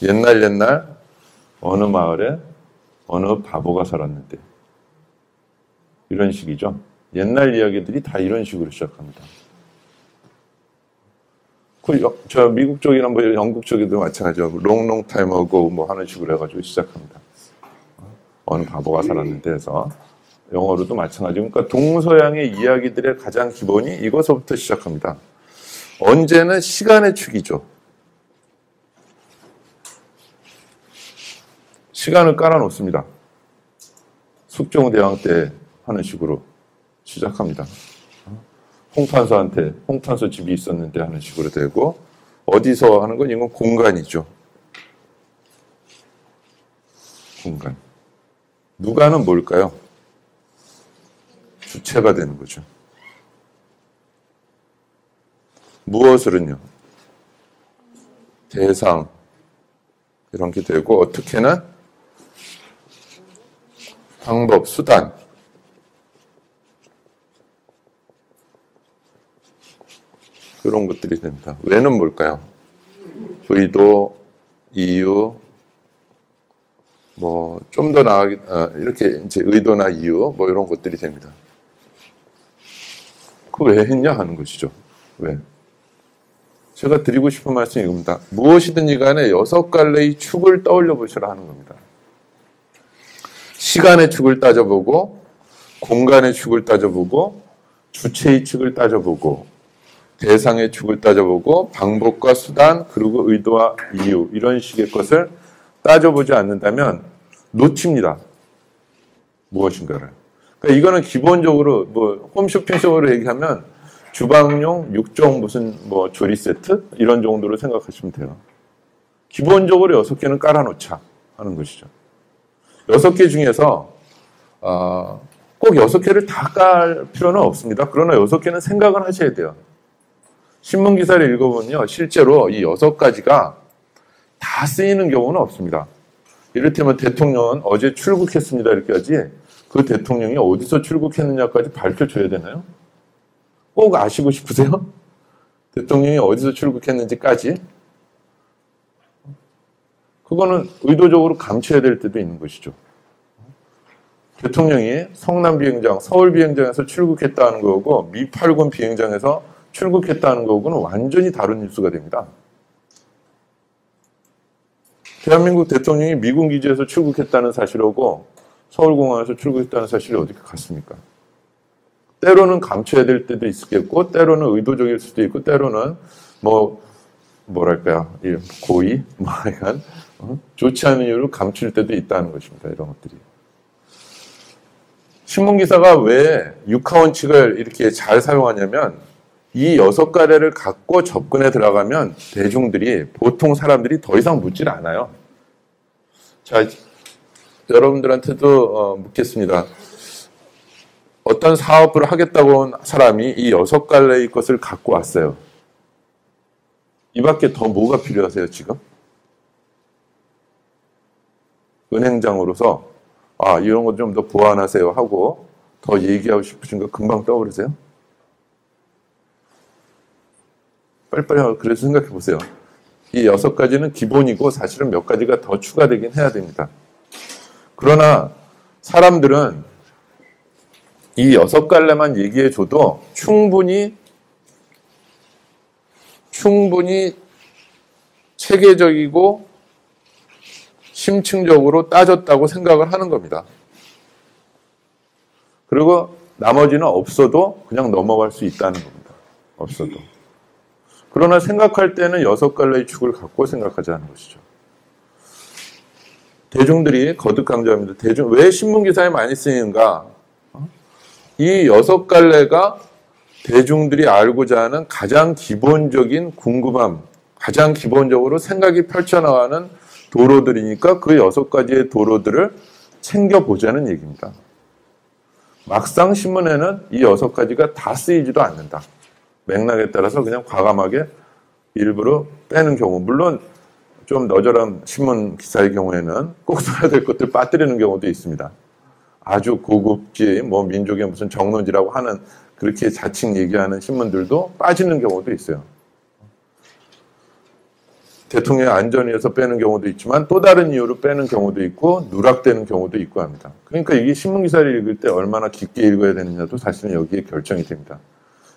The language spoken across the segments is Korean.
옛날 어느 마을에 어느 바보가 살았는데. 이런 식이죠. 옛날 이야기들이 다 이런 식으로 시작합니다. 저 미국 쪽이나 뭐 영국 쪽에도 마찬가지고 롱롱 타임 어고 뭐 하는 식으로 해가지고 시작합니다. 어느 바보가 살았는데 해서 영어로도 마찬가지고 그러니까 동서양의 이야기들의 가장 기본이 이것부터 시작합니다. 언제는 시간의 축이죠. 시간을 깔아놓습니다. 숙종대왕 때 하는 식으로 시작합니다. 홍탄소한테 홍탄소 집이 있었는데 하는 식으로 되고 어디서 하는 건 이건 공간이죠. 공간. 누가는 뭘까요? 주체가 되는 거죠. 무엇을은요? 대상 이런 게 되고 어떻게는 방법, 수단 그런 것들이 됩니다. 왜는 뭘까요? 의도, 이유, 뭐 좀 더 나아가게 이렇게 이제 의도나 이유 뭐 이런 것들이 됩니다. 그거 왜 했냐 하는 것이죠. 왜? 제가 드리고 싶은 말씀이 이겁니다. 무엇이든지 간에 6갈래의 축을 떠올려 보시라 하는 겁니다. 시간의 축을 따져보고 공간의 축을 따져보고 주체의 축을 따져보고 대상의 축을 따져보고 방법과 수단 그리고 의도와 이유 이런 식의 것을 따져보지 않는다면 놓칩니다. 무엇인가를. 그러니까 이거는 기본적으로 뭐 홈쇼핑식으로 얘기하면 주방용 6종 무슨 뭐 조리 세트 이런 정도로 생각하시면 돼요. 기본적으로 6개는 깔아놓자 하는 것이죠. 6개 중에서 꼭 6개를 다 깔 필요는 없습니다. 그러나 6개는 생각을 하셔야 돼요. 신문기사를 읽어보면요. 실제로 이 6가지가 다 쓰이는 경우는 없습니다. 이를테면 대통령은 어제 출국했습니다. 이렇게 하지 그 대통령이 어디서 출국했느냐까지 밝혀줘야 되나요? 꼭 아시고 싶으세요? 대통령이 어디서 출국했는지까지? 그거는 의도적으로 감춰야 될 때도 있는 것이죠. 대통령이 성남 비행장, 서울 비행장에서 출국했다는 거고 미8군 비행장에서 출국했다는 거고는 완전히 다른 뉴스가 됩니다. 대한민국 대통령이 미군 기지에서 출국했다는 사실하고 서울공항에서 출국했다는 사실이 어떻게 같습니까? 때로는 감춰야 될 때도 있겠고 때로는 의도적일 수도 있고 때로는 뭐랄까요 고의 약간 좋지 않은 이유로 감출 때도 있다는 것입니다. 이런 것들이. 신문기사가 왜 육하원칙을 이렇게 잘 사용하냐면 이 6가래를 갖고 접근에 들어가면 대중들이 보통 사람들이 더 이상 묻질 않아요. 자, 여러분들한테도 묻겠습니다. 어떤 사업을 하겠다고 온 사람이 이 6갈래의 것을 갖고 왔어요. 이 밖에 더 뭐가 필요하세요, 지금? 은행장으로서 이런 것 좀 더 보완하세요 하고 더 얘기하고 싶으신 거 금방 떠오르세요? 빨리빨리 그래서 생각해 보세요. 이 6가지는 기본이고 사실은 몇 가지가 더 추가되긴 해야 됩니다. 그러나 사람들은 이 6갈래만 얘기해 줘도 충분히 체계적이고 심층적으로 따졌다고 생각을 하는 겁니다. 그리고 나머지는 없어도 그냥 넘어갈 수 있다는 겁니다. 없어도. 그러나 생각할 때는 6갈래의 축을 갖고 생각하자는 것이죠. 대중들이 거듭강조합니다. 왜 신문기사에 많이 쓰이는가? 이 6갈래가 대중들이 알고자 하는 가장 기본적인 궁금함, 가장 기본적으로 생각이 펼쳐나가는 도로들이니까 그 6가지의 도로들을 챙겨보자는 얘기입니다. 막상 신문에는 이 6가지가 다 쓰이지도 않는다. 맥락에 따라서 그냥 과감하게 일부러 빼는 경우, 물론 좀 너절한 신문 기사의 경우에는 꼭 써야 될 것들 빠뜨리는 경우도 있습니다. 아주 고급지, 민족의 무슨 정론지라고 하는 그렇게 자칭 얘기하는 신문들도 빠지는 경우도 있어요. 대통령의 안전을 위해서 빼는 경우도 있지만 또 다른 이유로 빼는 경우도 있고 누락되는 경우도 있고 합니다. 그러니까 이게 신문기사를 읽을 때 얼마나 깊게 읽어야 되느냐도 사실은 여기에 결정이 됩니다.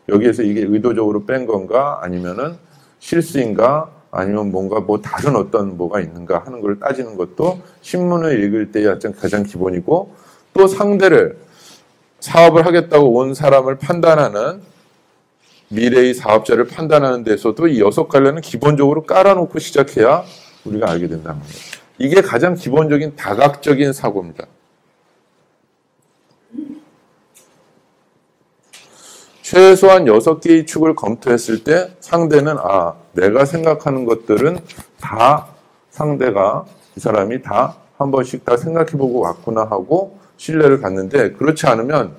여기에서 이게 의도적으로 뺀 건가 아니면은 실수인가 아니면 뭔가 뭐 다른 어떤 뭐가 있는가 하는 걸 따지는 것도 신문을 읽을 때의 가장 기본이고, 또 상대를 사업을 하겠다고 온 사람을 판단하는 미래의 사업자를 판단하는 데서도 이 6갈래는 기본적으로 깔아놓고 시작해야 우리가 알게 된다는 거예요. 이게 가장 기본적인 다각적인 사고입니다. 최소한 6개의 축을 검토했을 때 상대는 내가 생각하는 것들은 다 상대가 이 사람이 다 한 번씩 다 생각해보고 왔구나 하고 신뢰를 갖는데, 그렇지 않으면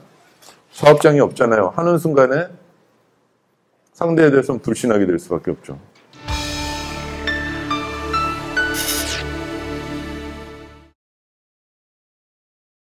사업장이 없잖아요. 하는 순간에 상대에 대해서는 불신하게 될 수밖에 없죠.